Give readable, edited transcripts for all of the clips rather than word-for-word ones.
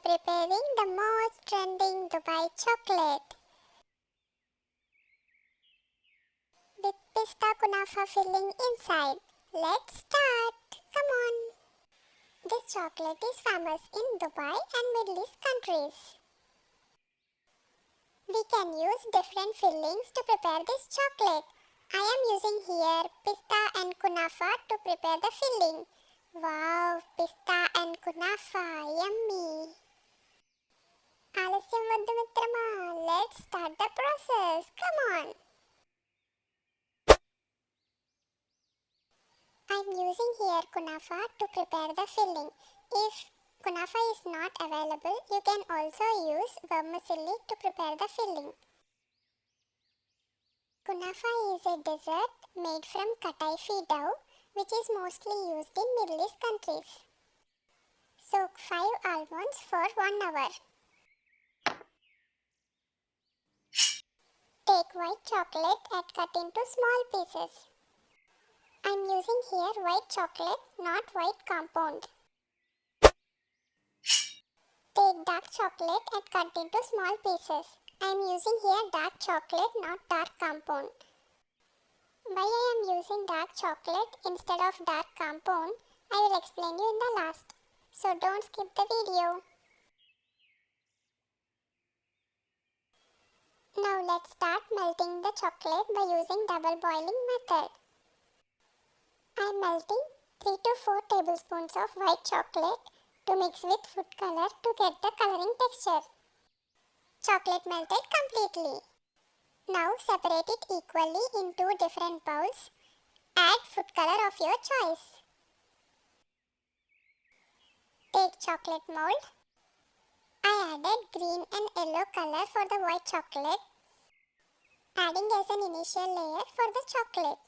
preparing the most trending Dubai chocolate with pista kunafa filling inside. Let's start! Come on! This chocolate is famous in Dubai and Middle East countries. We can use different fillings to prepare this chocolate. I am using here pista and kunafa to prepare the filling. Wow, pista and kunafa, yummy! ఆలస్యం వద్దు మిత్రమా, let's start the process. Come on! I'm using here kunafa to prepare the filling. If kunafa is not available, you can also use vermicelli to prepare the filling. Kunafa is a dessert made from kataifi dough, which is mostly used in Middle East countries. Soak 5 almonds for 1 hour. Take white chocolate and cut into small pieces. I am using here white chocolate, not white compound. Take dark chocolate and cut into small pieces. I am using here dark chocolate, not dark compound. Why I am using dark chocolate instead of dark compound, I will explain you in the last. So don't skip the video. Now let's start melting the chocolate by using double boiling method. I am melting 3 to 4 tablespoons of white chocolate to mix with food color to get the coloring texture. Chocolate melted completely. Now separate it equally in 2 different bowls. Add food color of your choice. Take chocolate mold. I added green and yellow color for the white chocolate, adding as an initial layer for the chocolate.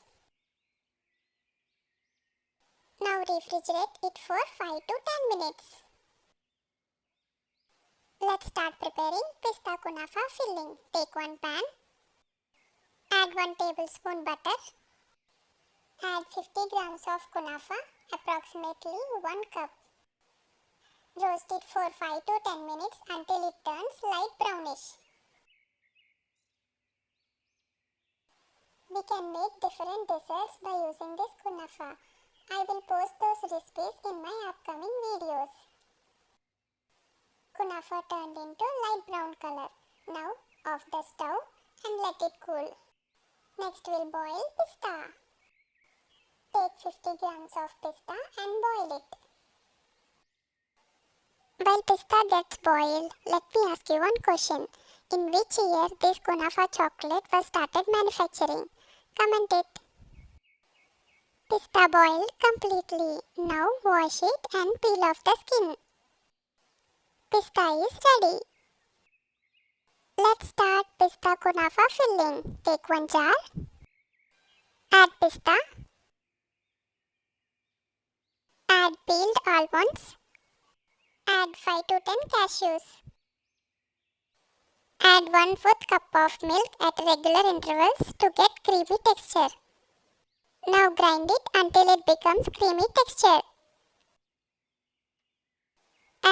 Now refrigerate it for 5 to 10 minutes. Let's start preparing pista kunafa filling. Take 1 pan. Add 1 tablespoon butter. Add 50 grams of kunafa, approximately 1 cup. Roast it for 5 to 10 minutes until it turns light brownish. We can make different desserts by using this kunafa. I will post those recipes in my upcoming videos. Kunafa turned into light brown color. Now off the stove and let it cool. Next we'll boil pista. Take 50 grams of pista and boil it. While pista gets boiled, let me ask you one question. In which year this kunafa chocolate was started manufacturing? Comment it. Pista boiled completely. Now wash it and peel off the skin. Pista is ready. Let's start pista kunafa filling. Take 1 jar. Add pista. Add peeled almonds. Add 5 to 10 cashews. Add 1/4 cup of milk at regular intervals to get creamy texture. Now grind it until it becomes creamy texture.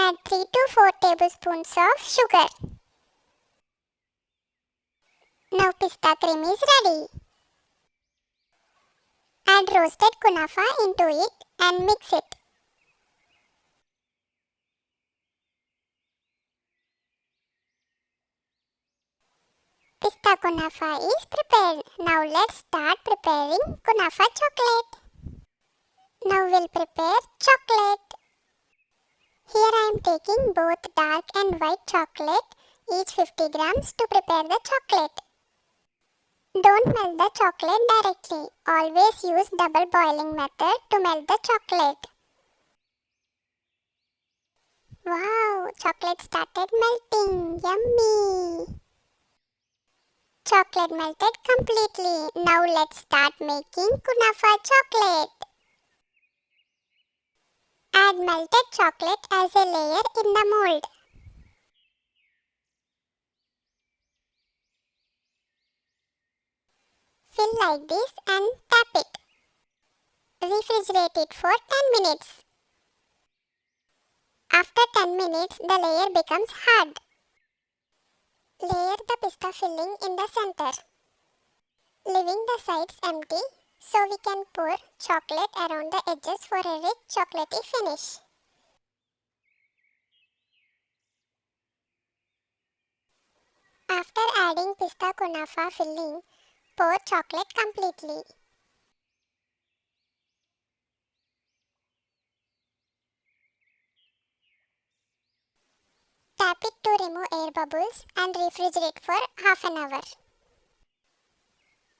Add 3 to 4 tablespoons of sugar. Now pista cream is ready. Add roasted kunafa into it and mix it. Pista kunafa is prepared. Now let's start preparing kunafa chocolate. Now we'll prepare chocolate. Here I am taking both dark and white chocolate, each 50 grams to prepare the chocolate. Don't melt the chocolate directly. Always use double boiling method to melt the chocolate. Wow, chocolate started melting. Yummy! Chocolate melted completely. Now let's start making kunafa chocolate. Add melted chocolate as a layer in the mold. Fill like this and tap it. Refrigerate it for 10 minutes. After 10 minutes, the layer becomes hard. Layer the pista filling in the center, leaving the sides empty so we can pour chocolate around the edges for a rich chocolatey finish. After adding pista kunafa filling, pour chocolate completely. Tap it to remove air bubbles and refrigerate for half an hour.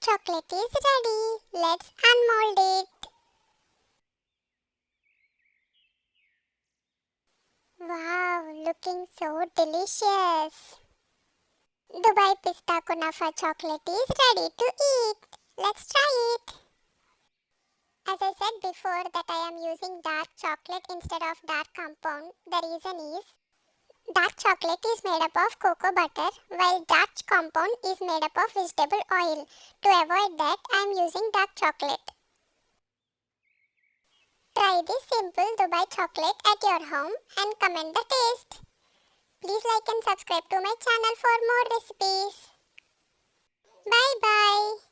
Chocolate is ready. Let's unmold it. Wow, looking so delicious. Dubai Pista Kunafa chocolate is ready to eat. Let's try it. As I said before that I am using dark chocolate instead of dark compound. The reason is dark chocolate is made up of cocoa butter while dark compound is made up of vegetable oil. To avoid that I am using dark chocolate. Try this simple Dubai chocolate at your home and comment the taste. Please like and subscribe to my channel for more recipes. Bye bye.